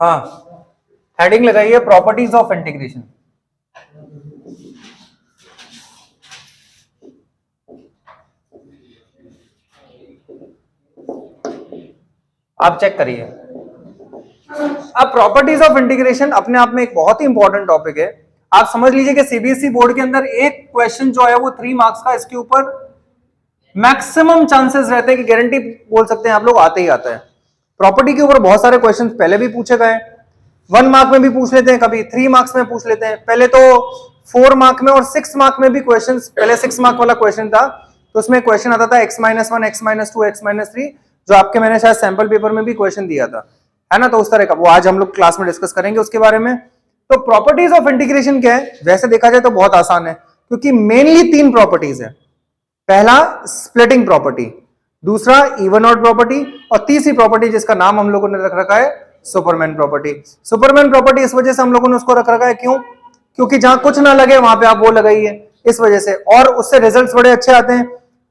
हाँ, हेडिंग लगाइए properties of integration. आप चेक करिए। अब प्रॉपर्टीज ऑफ इंटीग्रेशन अपने आप में एक बहुत ही इंपॉर्टेंट टॉपिक है। आप समझ लीजिए कि सीबीएसई बोर्ड के अंदर एक क्वेश्चन जो है वो 3 मार्क्स का, इसके ऊपर मैक्सिमम चांसेस रहते हैं कि गारंटी बोल सकते हैं आप लोग आते ही आता है। प्रॉपर्टी के ऊपर बहुत सारे क्वेश्चन पहले भी पूछे गए, 1 मार्क में भी पूछ लेते हैं, कभी 3 मार्क्स में पूछ लेते हैं। पहले तो 4 मार्क में और 6 मार्क में भी क्वेश्चन, पहले 6 मार्क वाला क्वेश्चन था तो उसमें क्वेश्चन आता था x-1, x-2, x-3, जो आपके मैंने शायद सैंपल पेपर में भी क्वेश्चन दिया था, है ना। तो उस तरह का वो आज हम लोग क्लास में डिस्कस करेंगे उसके बारे में। तो प्रॉपर्टीज ऑफ इंटीग्रेशन क्या है, वैसे देखा जाए तो बहुत आसान है, क्योंकि मेनली 3 प्रॉपर्टीज है। पहला स्प्लिटिंग प्रॉपर्टी, दूसरा इवन ऑड प्रॉपर्टी, और तीसरी प्रॉपर्टी जिसका नाम हम लोगों ने रख रखा है सुपरमैन प्रॉपर्टी। सुपरमैन प्रॉपर्टी इस वजह से हम लोगों ने उसको रख रखा है, क्यों? क्योंकि जहां कुछ ना लगे वहां पे आप वो लगाइए, इस वजह से, और उससे रिजल्ट्स बड़े अच्छे आते हैं,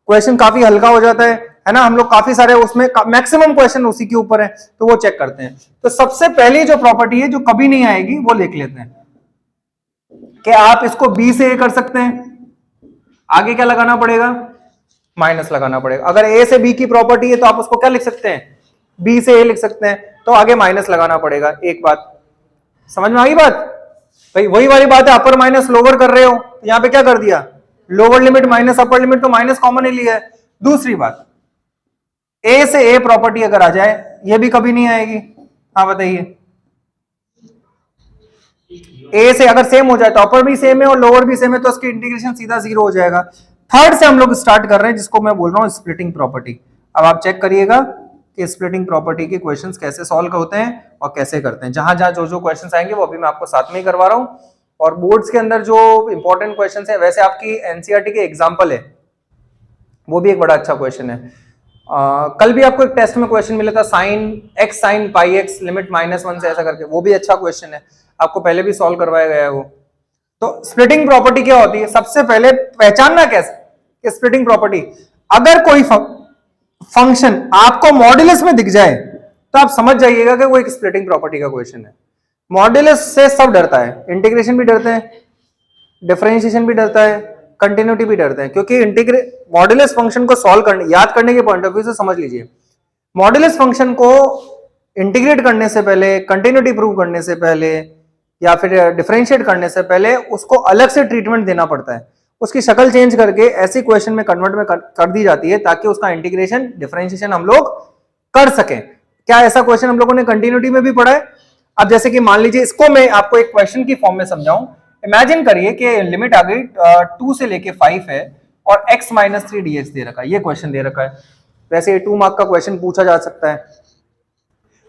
क्वेश्चन काफी हल्का हो जाता है ना। हम लोग काफी सारे उसमें मैक्सिमम क्वेश्चन उसी के ऊपर है, तो वो चेक करते हैं। तो सबसे पहली जो प्रॉपर्टी है जो कभी नहीं आएगी वो लिख लेते हैं कि आप इसको बी से ए कर सकते हैं, आगे क्या लगाना पड़ेगा? माइनस लगाना पड़ेगा। अगर ए से बी की प्रॉपर्टी है तो आप उसको क्या लिख सकते हैं? बी से ए लिख सकते हैं, तो आगे माइनस लगाना पड़ेगा। एक बात समझ में आ गई बात? भाई वही वाली बात है, अपर माइनस लोअर कर रहे हो तो यहां पे क्या कर दिया? Lower limit minus upper limit, तो माइनस कॉमन ही लिया है। दूसरी बात, ए से ए प्रॉपर्टी अगर आ जाए, ये भी कभी नहीं आएगी। हाँ बताइए, ए से अगर सेम हो जाए तो अपर भी सेम है और लोअर भी सेम है, तो उसकी इंटीग्रेशन सीधा 0 हो जाएगा। थर्ड से हम लोग स्टार्ट कर रहे हैं, जिसको मैं बोल रहा हूं स्प्लिटिंग प्रॉपर्टी। अब आप चेक करिएगा कि स्प्लिटिंग प्रॉपर्टी के क्वेश्चंस कैसे सॉल्व होते हैं और कैसे करते हैं। जहां जहां जो जो क्वेश्चंस आएंगे वो अभी मैं आपको साथ में ही करवा रहा हूं। और बोर्ड्स के अंदर जो इंपॉर्टेंट क्वेश्चंस है, वैसे आपकी एनसीईआरटी के एग्जाम्पल है, वो भी एक बड़ा अच्छा क्वेश्चन है। कल भी आपको एक टेस्ट में क्वेश्चन मिला था, sin पाई एक्स लिमिट -1 से ऐसा करके, वो भी अच्छा क्वेश्चन है, आपको पहले भी सॉल्व करवाया गया है वो। तो स्प्लिटिंग प्रॉपर्टी क्या होती है? सबसे पहले पहचानना कैसे स्प्लिटिंग प्रॉपर्टी, अगर कोई फंक्शन आपको मॉड्यूलस में दिख जाए तो आप समझ जाइएगा कि वो एक स्प्लिटिंग प्रॉपर्टी का क्वेश्चन है। मॉड्यूलस से सब डरता है, इंटीग्रेशन भी डरते हैं, डिफरेंशिएशन भी डरता है, कंटिन्यूटी भी डरते हैं, क्योंकि मॉड्यूलस फंक्शन को सॉल्व करने, याद करने के पॉइंट ऑफ व्यू से समझ लीजिए, मॉड्यूलस फंक्शन को इंटीग्रेट करने से पहले, कंटिन्यूटी प्रूव करने से पहले, या फिर डिफरेंशिएट करने से पहले उसको अलग से ट्रीटमेंट देना पड़ता है। उसकी शक्ल चेंज करके ऐसी क्वेश्चन में कन्वर्ट में कर दी जाती है ताकि उसका इंटीग्रेशन, डिफरेंशिएशन हम लोग कर सकें। क्या ऐसा क्वेश्चन हम लोगों ने कंटिन्यूटी में भी पढ़ा है? अब जैसे कि मान लीजिए, इसको मैं आपको एक क्वेश्चन की फॉर्म में समझाऊं। इमेजिन करिए कि लिमिट आ गई 2 से लेके 5 है और x - 3 dx दे रखा है, ये क्वेश्चन दे रखा है। वैसे 2 मार्क का क्वेश्चन पूछा जा सकता है।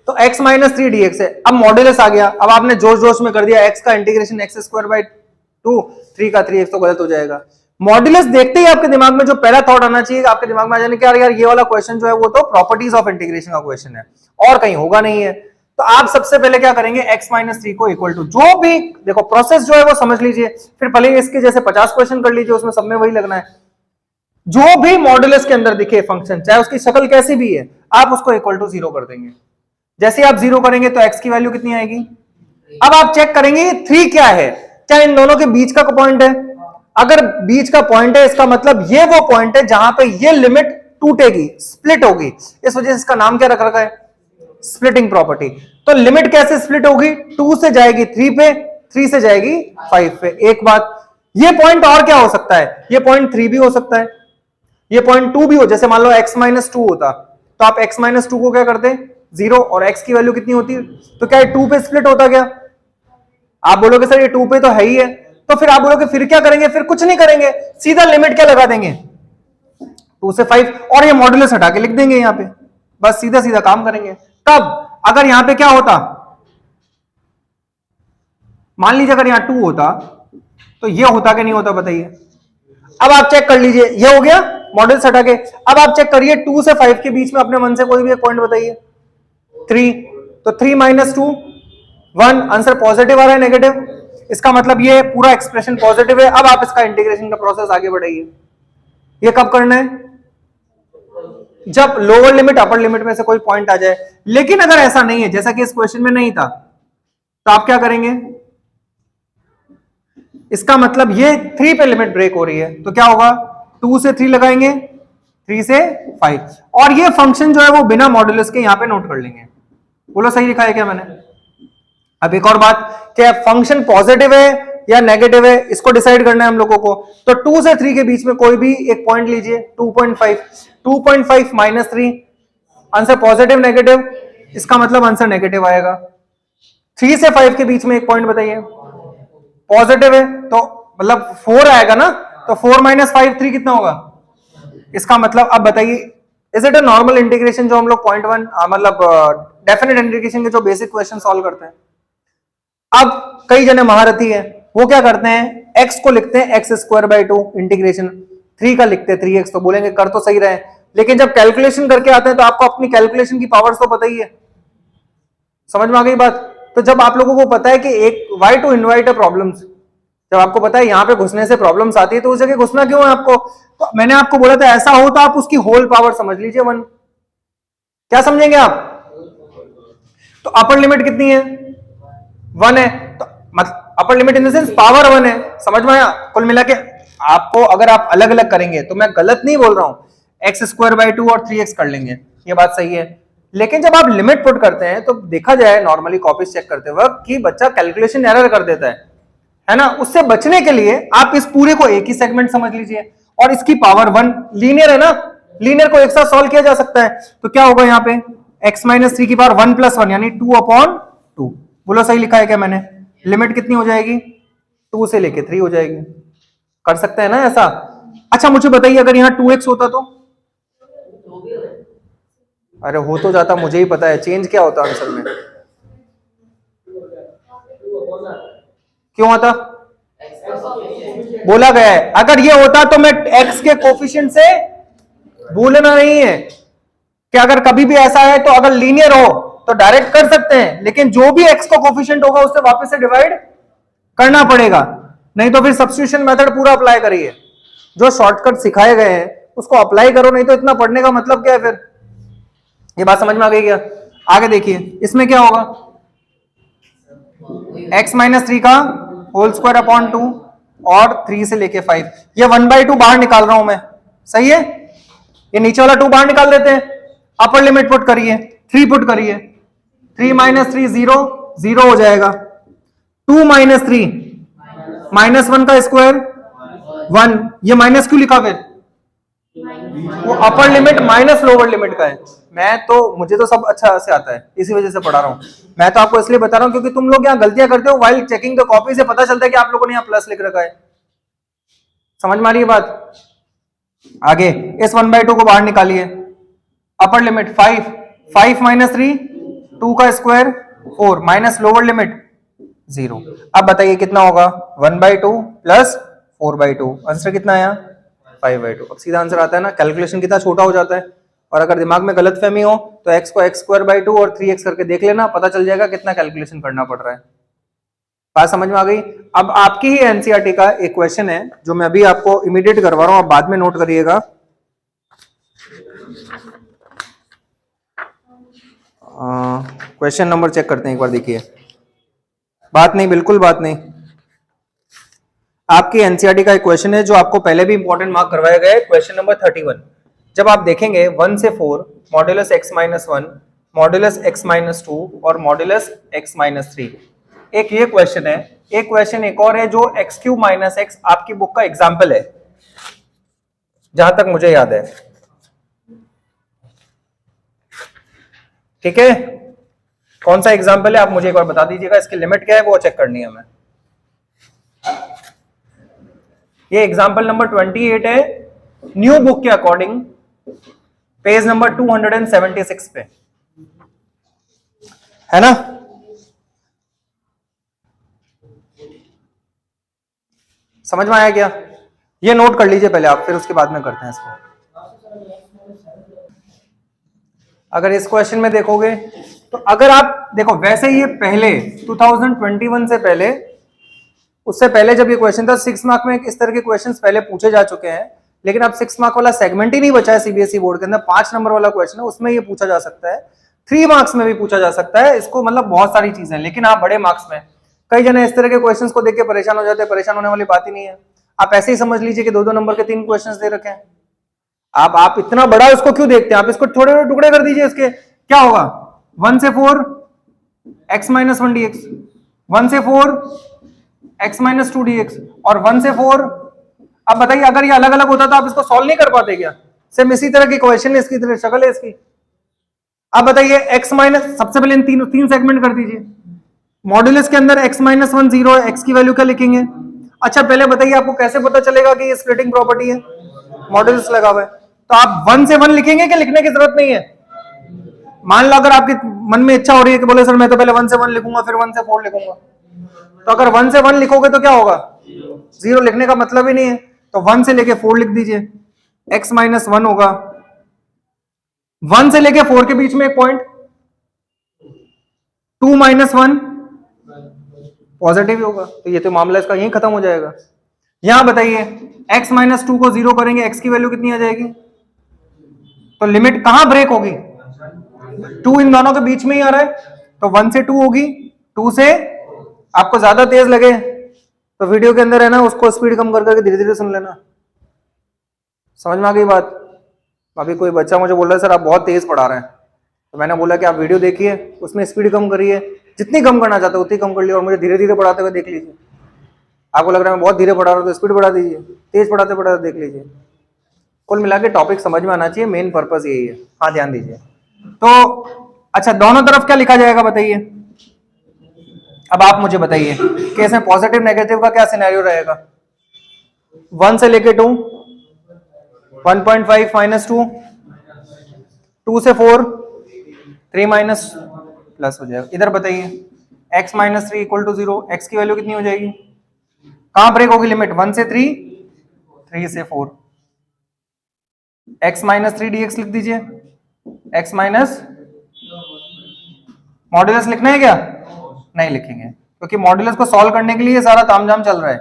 तो x - 3 dx है, अब मॉड्यूलस आ गया, अब आपने जोश जोश में कर दिया x का इंटीग्रेशन x²/2, 3 का 3x तो गलत हो जाएगा। मॉड्यूलस देखते ही आपके दिमाग में जो पहला थॉट आना चाहिए, आपके दिमाग में आ जाने कि यार ये वाला क्वेश्चन जो है वो तो प्रॉपर्टीज ऑफ इंटीग्रेशन का क्वेश्चन है और कहीं होगा नहीं है। तो आप सबसे पहले क्या करेंगे, x - 3 को इक्वल टू, जो भी देखो प्रोसेस जो है वो समझ लीजिए, फिर भले इसके जैसे 50 क्वेश्चन कर लीजिए, उसमें सब में वही लगना है। जो भी मॉड्यूलस के अंदर दिखे फंक्शन, चाहे उसकी शक्ल कैसी भी है, आप उसको इक्वल टू 0 कर देंगे। जैसे आप 0 करेंगे तो x की वैल्यू कितनी आएगी? अब आप चेक करेंगे 3 क्या है, क्या इन दोनों के बीच का पॉइंट है? अगर बीच का पॉइंट है, इसका मतलब ये वो पॉइंट है जहां पे ये लिमिट टूटेगी, स्प्लिट होगी, इस वजह से इसका नाम क्या रख रखा है? Splitting property. तो लिमिट कैसे स्प्लिट होगी? 2 से जाएगी 3 पे, 3 से जाएगी 5 पे। एक बात, ये पॉइंट और क्या हो सकता है? ये पॉइंट 3 भी हो सकता है, ये पॉइंट 2 भी हो। जैसे मान लो x - 2 होता तो आप x - 2 को क्या करते? 0, और x की वैल्यू कितनी होती? तो क्या 2 पे स्प्लिट होता क्या? आप बोलोगे सर ये 2 पे तो है ही है, तो फिर आप बोलोगे फिर क्या करेंगे? फिर कुछ नहीं करेंगे, सीधा लिमिट क्या लगा देंगे? 2 से 5, और ये मॉड्यूलस हटा के लिख देंगे यहां पे, बस सीधा सीधा काम करेंगे। तब अगर यहां पे क्या होता, मान लीजिए अगर यहां 2 होता तो ये होता कि नहीं होता बताइए? अब आप चेक कर लीजिए, ये हो गया मॉड्यूलस हटा के। अब आप चेक करिए 2 से 5 के बीच में अपने मन से कोई भी एक पॉइंट बताइए। 3, तो 3 - 2 1, आंसर पॉजिटिव आ रहा है नेगेटिव, इसका मतलब ये पूरा एक्सप्रेशन पॉजिटिव है। अब आप इसका इंटीग्रेशन का प्रोसेस आगे बढ़ाइए। ये कब करना है? जब लोअर लिमिट अपर लिमिट में से कोई पॉइंट आ जाए। लेकिन अगर ऐसा नहीं है, जैसा कि इस क्वेश्चन में नहीं था, तो आप क्या करेंगे, इसका मतलब ये 3 पे लिमिट ब्रेक हो रही है, तो क्या होगा, 2 से 3 लगाएंगे, 3 से 5, और ये फंक्शन जो है वो बिना मॉड्यूलस के यहां पे नोट कर लेंगे। बोलो सही लिखा है क्या मैंने? अब एक और बात, क्या फंक्शन पॉजिटिव है या नेगेटिव है, इसको डिसाइड करना है हम लोगों को। तो 2 से 3 के बीच में कोई भी एक पॉइंट लीजिए, 2.5 माइनस 3, आंसर पॉजिटिव नेगेटिव, इसका मतलब आंसर नेगेटिव आएगा। 3 से 5 के बीच में एक पॉइंट बताइए, पॉजिटिव है तो मतलब 4 आएगा ना, तो 4 माइनस 5 3 कितना होगा, इसका मतलब अब बताइए, is it a normal integration जो हम लोग 0.1 मतलब डेफिनेट इंटीग्रेशन के जो बेसिक क्वेश्चन सॉल्व करते हैं। अब कई जने महारथी है, वो क्या करते हैं, x को लिखते हैं x²/2 इंटीग्रेशन, 3 का लिखते हैं 3x, तो बोलेंगे कर तो सही रहे, लेकिन जब कैलकुलेशन करके आते हैं तो आपको अपनी कैलकुलेशन की पावर्स तो पता ही है। समझ में आ गई बात? तो जब आप लोगों को पता है कि एक way to invite a problems, जब आपको पता है यहां पे घुसने से प्रॉब्लम्स आती है, तो उस जगह घुसना क्यों है आपको? तो मैंने आपको बोला था ऐसा हो तो आप उसकी होल पावर समझ लीजिए 1। क्या समझेंगे आप? तो अपर लिमिट कितनी है, 1 है, तो मतलब upper limit in the sense power 1 है। समझ में आया? कुल मिला के आपको अगर आप अलग अलग करेंगे तो मैं गलत नहीं बोल रहा हूं, x²/2 और 3x कर लेंगे, ये बात सही है। लेकिन जब आप लिमिट पुट करते हैं तो देखा जाए नॉर्मली कॉपीज चेक करते वक्त कि बच्चा कैलकुलेशन एरर कर देता है ना। उससे बचने के लिए आप इस पूरे को एक ही सेगमेंट समझ लीजिए, और इसकी पावर 1, लीनियर है ना, लीनियर को एक साथ सॉल्व किया जा सकता है। तो क्या होगा यहाँ पे, x-3 की पावर 1 + 1 यानी 2/2। बोलो सही लिखा है क्या मैंने? लिमिट कितनी हो जाएगी, 2 से लेके 3 हो जाएगी। कर सकते हैं ना ऐसा? अच्छा मुझे बताइए अगर यहाँ 2x होता तो? अरे हो तो जाता, मुझे ही पता है, चेंज क्या होता आंसर में, क्यों आता? बोला गया है अगर ये होता तो मैं x के कोफिशिएंट से भूलना नहीं है कि अगर कभी भी ऐसा है तो अगर लीनियर हो तो डायरेक्ट कर सकते हैं, लेकिन जो भी x का कोफिशिएंट होगा उससे वापस से डिवाइड करना पड़ेगा, नहीं तो फिर सब्स्टिट्यूशन मेथड पूरा अप्लाई करिए। जो शॉर्टकट सिखाए गए हैं उसको अप्लाई करो, नहीं तो इतना पढ़ने का मतलब क्या है फिर? ये बात समझ में आ गई क्या? आगे देखिए, इसमें क्या होगा, x-3 का होल स्क्वायर अपॉन 2 और 3 से लेके 5, ये 1/2 बाहर निकाल रहा हूं मैं, सही है? ये नीचे वाला 2 बाहर निकाल देते हैं, अपर लिमिट पुट करिए, 3 पुट करिए, 3 - 3 0 0 हो जाएगा, 2 - 3 -1 का स्क्वायर 1, ये माइनस क्यों लिखा फिर? वो upper limit minus lower limit का है। मैं तो मुझे तो सब अच्छा से आता है, इसी वजह से पढ़ा रहा हूं। मैं तो आपको इसलिए बता रहा हूं क्योंकि तुम लोग यहाँ गलतियां करते हो, व्हाइल चेकिंग द कॉपी से पता चलता है कि आप लोगों ने यहाँ प्लस लिख रखा है। समझ में आ रही है बात? आगे इस 1/2 को बाहर निकालिए, अपर लिमिट 5 - 3 2 का स्क्वायर 4 माइनस लोअर लिमिट 0। अब बताइए कितना होगा, 1/2 प्लस 4/2, आंसर कितना आया, 5/2। अब सीधा आंसर आता है ना, कैलकुलेशन कितना छोटा हो जाता है। और अगर दिमाग में गलतफहमी हो तो x को x²/2 और 3x करके देख लेना, पता चल जाएगा कितना कैलकुलेशन करना पड़ रहा है। बात समझ में आ गई? अब आपकी ही एनसीईआरटी का एक क्वेश्चन है जो मैं अभी आपको इमीडिएट करवा रहा हूं, आप बाद में नोट करिएगा। क्वेश्चन नंबर चेक करते हैं एक बार, देखिए। बात नहीं, बिल्कुल बात नहीं। आपकी एनसीईआरटी का एक क्वेश्चन है जो आपको पहले भी इंपॉर्टेंट मार्क करवाया गया है, क्वेश्चन नंबर 31। जब आप देखेंगे 1 से 4 मॉड्यूलस x-1 मॉड्यूलस x-2 और मॉड्यूलस x-3, एक ये क्वेश्चन है। एक क्वेश्चन एक और है जो x³ - x आपकी बुक का एग्जाम्पल है, जहां तक मुझे याद है, ठीक है? कौन सा एग्जाम्पल है आप मुझे एक बार बता दीजिएगा, इसकी लिमिट क्या है वो चेक करनी है हमें। ये एग्जाम्पल नंबर 28 है, न्यू बुक के अकॉर्डिंग, पेज नंबर 276 पे है ना। समझ में आया क्या? ये नोट कर लीजिए पहले आप, फिर उसके बाद में करते हैं इसको। अगर इस क्वेश्चन में देखोगे तो अगर आप देखो, वैसे ये पहले 2021 से पहले, उससे पहले जब ये क्वेश्चन था 6 मार्क में इस तरह के क्वेश्चंस पहले पूछे जा चुके हैं, लेकिन अब 6 मार्क वाला सेगमेंट ही नहीं बचा है सीबीएसई बोर्ड के अंदर, 5 नंबर वाला क्वेश्चन है, उसमें ये पूछा जा सकता है, 3 मार्क्स में भी पूछा जा सकता है इसको, मतलब बहुत सारी चीजें। लेकिन आप बड़े मार्क्स में, कई जने इस तरह के क्वेश्चंस को देख के परेशान हो जाते हैं, परेशान होने वाली बात ही नहीं है। आप ऐसे ही समझ लीजिए कि 2-2 नंबर के 3 क्वेश्चंस दे रखे हैं, आप इतना बड़ा उसको क्यों देखते हैं, आप इसको थोड़े थोड़े टुकड़े कर दीजिए इसके, क्या होगा 1 से 4 x माइनस 1 dx, 1 से 4 x माइनस 2 dx और 1 से 4। अब बताइए अगर ये अलग अलग होता तो आप इसको सॉल्व नहीं कर पाते क्या? सेम इसी तरह की क्वेश्चन है, इसकी तरह शक्ल है इसकी। अब बताइए x माइनस, सबसे पहले इन तीन सेगमेंट कर दीजिए, मॉड्यूलस के अंदर x माइनस 1 0 है, x की वैल्यू क्या लिखेंगे? अच्छा पहले बताइए आपको कैसे पता चलेगा कि ये स्प्लिटिंग प्रॉपर्टी है? मॉड्यूलस लगा हुआ है, तो आप 1 से 1 लिखेंगे कि लिखने की जरूरत नहीं है? मान लो अगर आपके मन में इच्छा हो रही है कि बोले सर मैं तो पहले 1 से 1 लिखूंगा फिर 1 से 4 लिखूंगा, तो अगर 1 से 1 लिखोगे तो क्या होगा? 0 लिखने का मतलब ही नहीं है, तो 1 से लेके 4 लिख दीजिए, x माइनस 1 होगा, 1 से लेके 4 के बीच में एक पॉइंट 2 माइनस 1 पॉजिटिव ही होगा, तो ये तो मामला इसका यहीं खत्म हो जाएगा। यहां बताइए x माइनस 2 को 0 करेंगे, x की वैल्यू कितनी आ जाएगी? तो लिमिट कहां ब्रेक होगी? 2 इन दोनों के बीच में ही आ रहा है, तो 1 से 2 होगी, 2 से आपको ज्यादा तेज लगे तो वीडियो के अंदर है ना उसको स्पीड कम कर करके धीरे धीरे सुन लेना, समझ में आ गई बात? अभी कोई बच्चा मुझे बोल रहा है सर आप बहुत तेज पढ़ा रहे हैं, तो मैंने बोला कि आप वीडियो देखिए, उसमें स्पीड कम करिए, जितनी कम करना चाहते हो उतनी कम कर लिया, और मुझे धीरे धीरे पढ़ाते हुए देख लीजिए। आपको लग रहा है मैं बहुत धीरे पढ़ा रहा हूँ तो स्पीड बढ़ा दीजिए, तेज पढ़ाते पढ़ाते देख लीजिए। कुल मिला के टॉपिक समझ में आना चाहिए, मेन पर्पस यही है। हाँ ध्यान दीजिए। तो अच्छा दोनों तरफ क्या लिखा जाएगा बताइए? अब आप मुझे बताइए कि इसमें पॉजिटिव नेगेटिव का क्या सिनेरियो रहेगा? 1 से लेके 2, 1.5 माइनस 2, 2 से 4 3 माइनस प्लस हो जाएगा। इधर बताइए x minus 3 equal to 0, x की वैल्यू कितनी हो जाएगी? कहां ब्रेक होगी लिमिट? 1 से 3, 3 से 4, x माइनस 3 dx लिख दीजिए, x माइनस, मॉड्यूलस लिखना है क्या? नहीं लिखेंगे क्योंकि मॉड्यूलस को सॉल्व करने के लिए सारा तामझाम चल रहा है।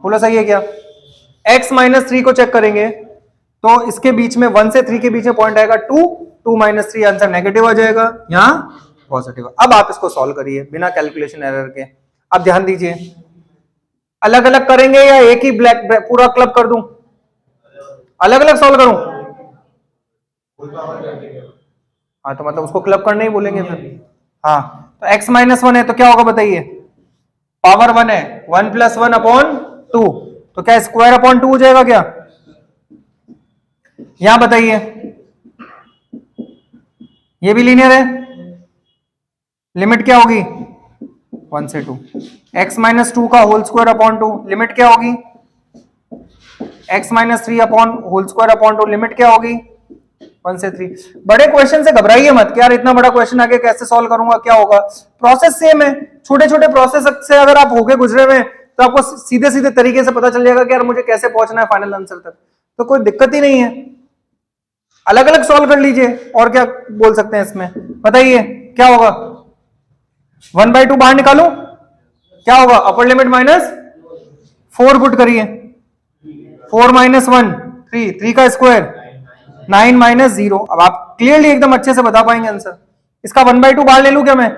बोलो सही है क्या? x माइनस 3 को चेक करेंगे तो इसके बीच में 1 से 3 के बीच में पॉइंट आएगा 2, 2 माइनस 3 आंसर नेगेटिव आ जाएगा, यहां पॉजिटिव। अब आप इसको सॉल्व करिए बिना कैलकुलेशन एरर के। अब ध्यान दीजिए, अलग अलग करेंगे या एक ही ब्लैक पूरा क्लब कर दूं? अलग अलग सॉल्व करूं? हाँ तो मतलब उसको क्लब करने ही बोलेंगे फिर। हाँ तो x माइनस 1 है तो क्या होगा बताइए? पावर 1 है, 1 प्लस 1 अपॉन 2, तो क्या स्क्वायर अपॉन 2 हो जाएगा क्या? यहां बताइए ये भी लीनियर है, लिमिट क्या होगी? 1 से 2, x माइनस 2 का होल स्क्वायर अपॉन 2, लिमिट क्या होगी? x minus 3 upon whole square upon 2, limit क्या होगी? 1 से 3। बड़े क्वेश्चन से घबराइए मत कि यार इतना बड़ा क्वेश्चन आगे कैसे सॉल्व करूंगा, क्या होगा? प्रोसेस सेम है, छोटे छोटे प्रोसेस से अगर आप होके गुजरे हुए तो आपको सीधे सीधे तरीके से पता चल जाएगा कि यार मुझे कैसे पहुंचना है फाइनल आंसर तक, तो कोई दिक्कत ही नहीं है। अलग अलग सॉल्व कर लीजिए, और क्या बोल सकते हैं इसमें? बताइए क्या होगा? 1/2 बाहर निकालू, क्या होगा? अपर लिमिट माइनस 4 पुट करिए, 4 माइनस 1 3, 3 का स्क्वायर 9 माइनस 0। अब आप क्लियरली एकदम अच्छे से बता पाएंगे आंसर। इसका 1/2 बाहर ले लू क्या मैं?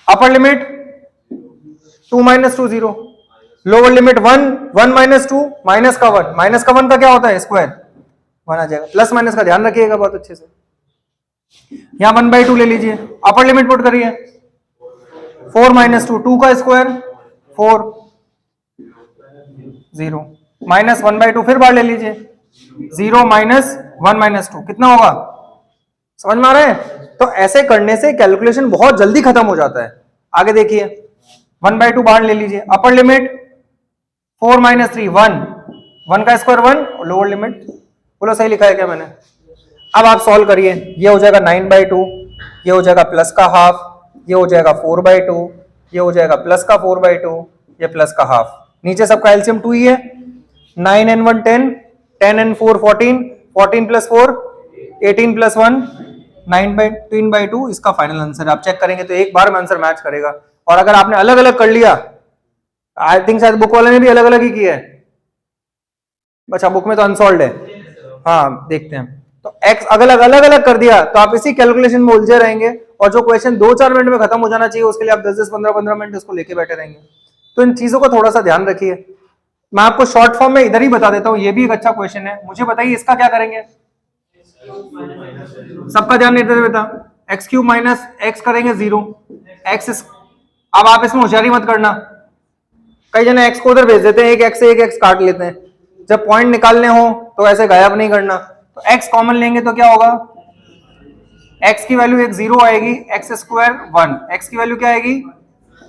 Upper limit 2 minus 2 0, lower limit 1, 1 minus 2 minus का 1, माइनस का 1 का क्या होता है? स्क्वायर 1 आ जाएगा। प्लस माइनस का ध्यान रखिएगा बहुत अच्छे से। यहां 1/2 ले लीजिए, अपर लिमिट पुट करिए, 4 माइनस 2, 2 का स्क्वायर 4 0, माइनस 1/2 फिर बाहर ले लीजिए, 0 माइनस 1 माइनस 2 कितना होगा? समझ में आ रहा है? तो ऐसे करने से कैलकुलेशन बहुत जल्दी खत्म हो जाता है। आगे देखिए 1/2 बाहर ले लीजिए, अपर लिमिट 4 माइनस 3 1, 1 का स्क्वायर 1, लोअर लिमिट, बोलो सही लिखा है क्या मैंने? अब आप सॉल्व करिए, ये हो जाएगा 9/2, ये हो जाएगा प्लस का हाफ, ये हो जाएगा 4/2, ये हो जाएगा प्लस का 4/2, ये प्लस का हाफ। नीचे सबका एलसीएम 2 ही है, 9 and 1 10, 10 and 4 14, 14 प्लस 4 18 प्लस 1 9/2 इसका फाइनल आंसर। आप चेक करेंगे तो एक बार में आंसर मैच करेगा। और अगर आपने अलग अलग कर लिया, आई थिंक शायद बुक वाले ने भी अलग अलग ही किया है, अच्छा बुक में तो अनसॉल्व है, हाँ देखते हैं। तो x अलग अलग कर दिया तो आप इसी कैलकुलेशन में उलझे रहेंगे, और जो क्वेश्चन 2-4 मिनट में खत्म हो जाना चाहिए उसके लिए आप 10-10 15-15 मिनट उसको लेके बैठे रहेंगे। तो इन चीजों को थोड़ा सा ध्यान रखिए। मैं आपको शॉर्ट फॉर्म में इधर ही बता देता हूँ, ये भी एक अच्छा क्वेश्चन है। मुझे बताइए इसका क्या करेंगे, सबका ध्यान नहीं देते बेटा। एक्स क्यूब माइनस एक्स करेंगे 0 एक्स। अब आप इसमें होशियारी मत करना, कई जने एक्स को उधर भेज देते हैं, एक एक्स से एक एक्स काट लेते हैं। जब पॉइंट निकालने हो तो ऐसे गायब नहीं करना। तो एक्स कॉमन लेंगे तो क्या होगा, एक्स की वैल्यू एक 0 आएगी, एक्स स्क्वायर 1, एक्स की वैल्यू क्या आएगी,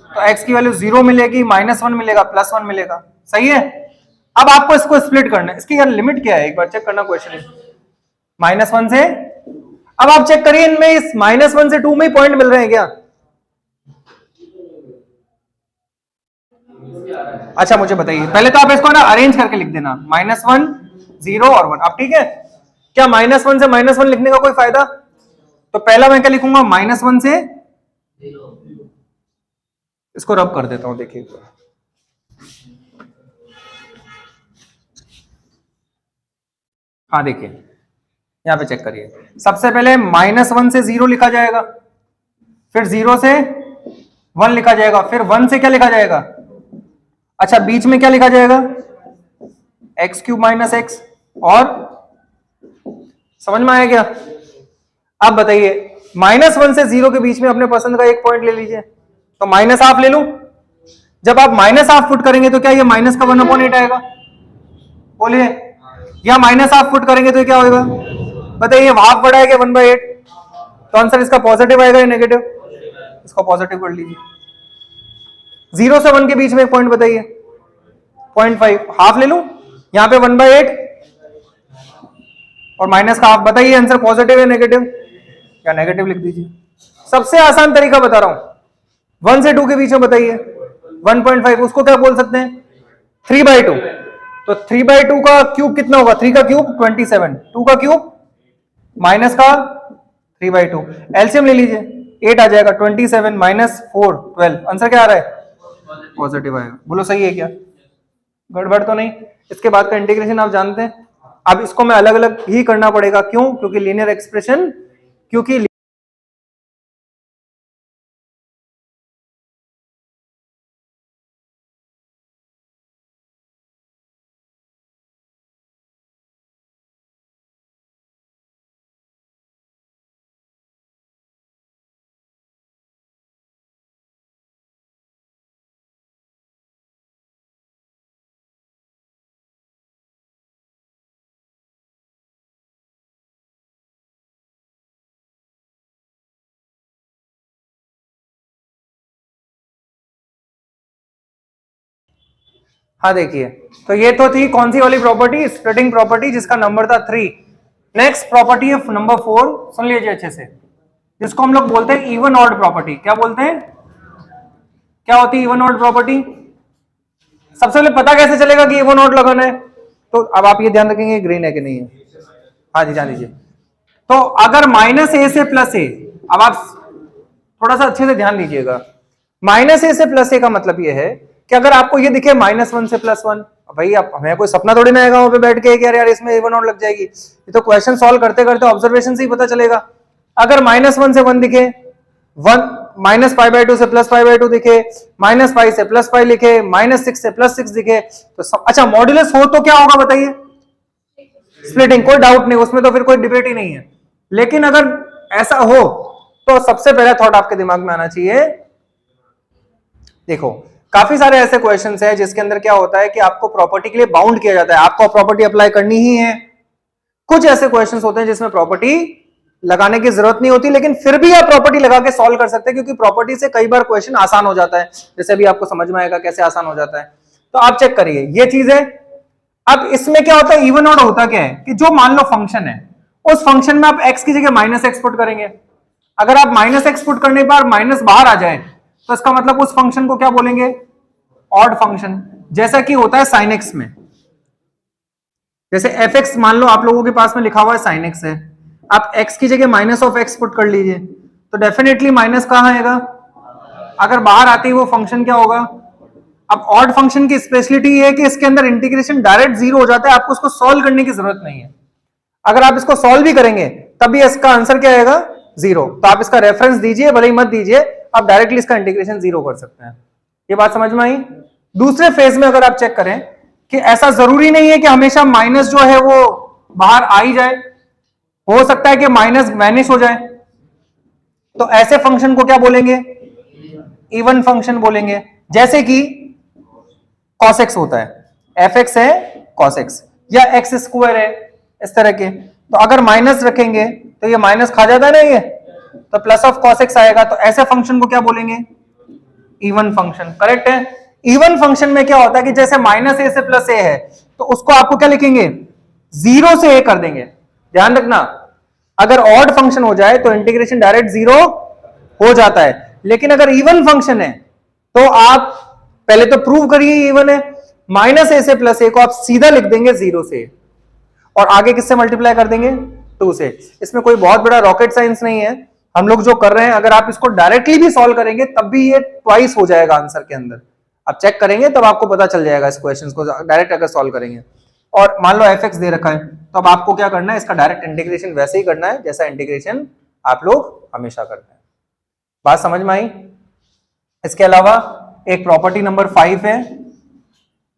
तो एक्स की वैल्यू 0 मिलेगी, -1 मिलेगा, +1 मिलेगा। सही है। अब आपको इसको स्प्लिट करना है, इसकी यार लिमिट क्या है एक बार चेक करना क्वेश्चन में। -1 से, अब आप चेक करिए इनमें इस -1 से 2 में ही पॉइंट मिल रहे हैं क्या। अच्छा मुझे बताइए, पहले तो आप इसको ना अरेंज करके लिख देना, -1 0 और 1। अब ठीक है, क्या -1 से -1 लिखने का कोई फायदा, तो पहला मैं क्या लिखूंगा, -1 से, इसको रब कर देता हूं देखिए। हाँ देखिए यहां पे चेक करिए, सबसे पहले -1 से 0 लिखा जाएगा, फिर 0 से 1 लिखा जाएगा, फिर 1 से क्या लिखा जाएगा, अच्छा बीच में क्या लिखा जाएगा, एक्स क्यूब माइनस एक्स। और समझ में आया क्या। अब बताइए -1 से 0 के बीच में अपने पसंद का एक पॉइंट ले लीजिए, तो -1/2 ले लूं। जब आप -1/2 फुट करेंगे तो क्या ये माइनस का 1/8 आएगा, बोलिए, या -1/2 फुट करेंगे तो क्या होगा, बताइए हाफ बड़ा है क्या 1/8, तो आंसर इसका पॉजिटिव आएगा या नेगेटिव, इसको पॉजिटिव कर लीजिए। 0 से 1 के बीच में एक पॉइंट बताइए, 0.5, हाफ ले लूं, यहां पे 1/8 और माइनस का हाफ, बताइए आंसर पॉजिटिव या नेगेटिव, या नेगेटिव लिख दीजिए। सबसे आसान तरीका बता रहा हूं, 1 से 2 के बीच में बताइए 1.5, उसको क्या बोल सकते हैं 3/2, तो 3/2 का क्यूब कितना होगा, 3 का क्यूब 27, 2 का क्यूब माइनस का 3/2, एलसीएम ले लीजिए 8 आ जाएगा, 27 - 4 12, आंसर क्या आ रहा है पॉजिटिव आएगा। बोलो सही है क्या, गड़बड़ तो नहीं। इसके बाद का इंटीग्रेशन आप जानते हैं, अब इसको मैं अलग अलग ही करना पड़ेगा, क्यों, क्योंकि लीनियर एक्सप्रेशन, क्योंकि हाँ देखिए, तो ये तो थी कौन सी वाली प्रॉपर्टी, स्प्लिटिंग प्रॉपर्टी, जिसका नंबर था 3। नेक्स्ट प्रॉपर्टी है नंबर 4, सुन लीजिए अच्छे से, जिसको हम लोग बोलते हैं इवन ऑड प्रॉपर्टी। क्या बोलते हैं, क्या होती है इवन ऑड प्रॉपर्टी। सबसे पहले पता कैसे चलेगा कि इवन ऑड लगाना है, तो अब आप ये ध्यान रखेंगे ग्रीन है कि नहीं है, हाँ जी जान लीजिए। तो अगर -a से +a, अब आप थोड़ा सा अच्छे से ध्यान दीजिएगा, -a से +a का मतलब ये है कि अगर आपको ये दिखे -1 से +1, भाई आप, हमें कोई सपना थोड़ी ना आएगा वहां पे बैठ के कि यार इसमें इवन ऑड लग जाएगी, ये तो क्वेश्चन सॉल्व करते करते ऑब्जर्वेशन से ही पता चलेगा। अगर -1 से 1 दिखे, 1 -π/2 से +π/2 दिखे, -π से +π लिखे, -6 से +6 दिखे, तो अच्छा मॉड्यूलस हो तो क्या होगा बताइए, स्प्लिटिंग, कोई डाउट नहीं उसमें, तो फिर कोई डिबेट ही नहीं है। लेकिन अगर ऐसा हो तो सबसे पहला थॉट आपके दिमाग में आना चाहिए, देखो काफी सारे ऐसे क्वेश्चंस हैं जिसके अंदर क्या होता है कि आपको प्रॉपर्टी के लिए बाउंड किया जाता है, आपको प्रॉपर्टी अप्लाई करनी ही है। कुछ ऐसे क्वेश्चंस होते हैं जिसमें प्रॉपर्टी लगाने की जरूरत नहीं होती, लेकिन फिर भी आप प्रॉपर्टी लगा के सॉल्व कर सकते हैं, क्योंकि प्रॉपर्टी से कई बार क्वेश्चन आसान हो जाता है, जैसे भी आपको समझ में आएगा कैसे आसान हो जाता है। तो आप चेक करिए ये चीज है। अब इसमें क्या होता है, इवन ऑड होता क्या है कि जो मान लो फंक्शन है, उस फंक्शन में आप x की जगह -x पुट करेंगे। अगर आप -x पुट करने पर माइनस बाहर आ जाए तो इसका मतलब उस फंक्शन को क्या बोलेंगे, ऑड फंक्शन, जैसा कि होता है sin x में। जैसे fx मान लो आप लोगों के पास में लिखा हुआ है sin x है, आप x की जगह -x पुट कर लीजिए, तो डेफिनेटली माइनस कहां आएगा, अगर बाहर आते ही वो फंक्शन क्या होगा, अब ऑड फंक्शन की स्पेशलिटी ये है कि इसके अंदर इंटीग्रेशन डायरेक्ट जीरो हो जाता है, आपको इसको सॉल्व करने की जरूरत नहीं है। अगर आप इसको सॉल्व भी करेंगे तब भी इसका आंसर क्या आएगा, जीरो। तो आप इसका रेफरेंस दीजिए, भले ही मत दीजिए, आप डायरेक्टली इसका इंटीग्रेशन जीरो कर सकते हैं। ये बात समझ में आई। दूसरे फेज में अगर आप चेक करें कि ऐसा जरूरी नहीं है कि हमेशा माइनस जो है वो बाहर आ ही जाए, हो सकता है कि माइनस वैनिश हो जाए, तो ऐसे फंक्शन को क्या बोलेंगे, इवन फंक्शन बोलेंगे। जैसे कि cos x होता है, fx है cos x, या x स्क्वायर है, इस तरह के। तो अगर माइनस रखेंगे तो ये माइनस खा जाता है ना, ये तो प्लस ऑफ cos x आएगा। तो ऐसे फंक्शन को क्या बोलेंगे, इवन फंक्शन। करेक्ट है। इवन फंक्शन में क्या होता है कि जैसे माइनस ए से प्लस ए है तो उसको आपको क्या लिखेंगे, जीरो से ए कर देंगे। ध्यान रखना, अगर ऑड फंक्शन हो जाए तो इंटीग्रेशन डायरेक्ट जीरो हो जाता है, लेकिन अगर इवन फंक्शन है तो आप पहले तो प्रूव करिए इवन है, माइनस ए से प्लस ए को आप सीधा लिख देंगे जीरो से, और आगे किससे मल्टीप्लाई कर देंगे, टू से। इसमें कोई बहुत बड़ा रॉकेट साइंस नहीं है, हम लोग जो कर रहे हैं, अगर आप इसको डायरेक्टली भी सॉल्व करेंगे तब भी ये ट्वाइस हो जाएगा आंसर के अंदर। आप चेक करेंगे तब आपको पता चल जाएगा इस क्वेश्चन को डायरेक्ट अगर सॉल्व करेंगे। और मान लो fx दे रखा है, तो अब आपको क्या करना है, इसका डायरेक्ट इंटीग्रेशन वैसे ही करना है जैसा इंटीग्रेशन आप लोग हमेशा करते हैं। बात समझ में आई। इसके अलावा एक प्रॉपर्टी नंबर 5 है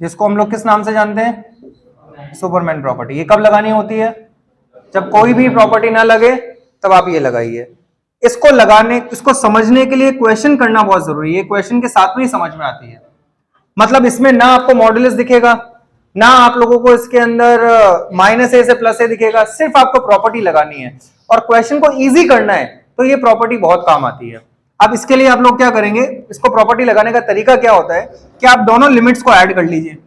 जिसको हम लोग किस नाम से जानते हैं, सुपरमैन प्रॉपर्टी। ये कब लगानी होती है, जब कोई भी प्रॉपर्टी ना लगे तब आप ये लगाइए। इसको लगाने, इसको समझने के लिए क्वेश्चन करना बहुत जरूरी है, क्वेश्चन के साथ में ही समझ में आती है। मतलब इसमें ना आपको मॉडुलस दिखेगा, ना आप लोगों को इसके अंदर माइनस ए से प्लस ए दिखेगा, सिर्फ आपको प्रॉपर्टी लगानी है और क्वेश्चन को इजी करना है, तो ये प्रॉपर्टी बहुत काम आती है। अब इसके लिए आप लोग क्या करेंगे, इसको प्रॉपर्टी लगाने का तरीका क्या होता है कि आप दोनों लिमिट्स को ऐड कर लीजिए,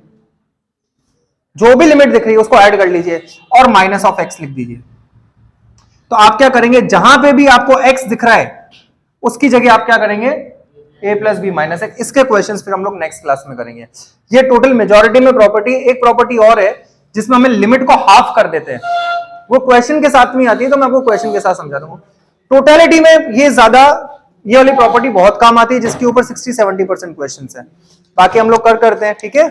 जो भी लिमिट दिख रही है उसको ऐड कर लीजिए और माइनस ऑफ एक्स लिख दीजिए। तो आप क्या करेंगे, जहां पे भी आपको एक्स दिख रहा है उसकी जगह आप क्या करेंगे, a plus B minus X. इसके क्वेश्चंस फिर हम लोग नेक्स्ट क्लास में करेंगे। ये टोटल मेजॉरिटी में प्रॉपर्टी। एक प्रॉपर्टी और है जिसमें हमें लिमिट को हाफ कर देते हैं, वो क्वेश्चन के साथ में आती है, तो मैं आपको क्वेश्चन के साथ समझा दूंगा। टोटलिटी में ये ज्यादा, ये वाली प्रॉपर्टी बहुत काम आती है, जिसके ऊपर 60-70% क्वेश्चंस हैं। बाकी हम लोग करते हैं, ठीक है।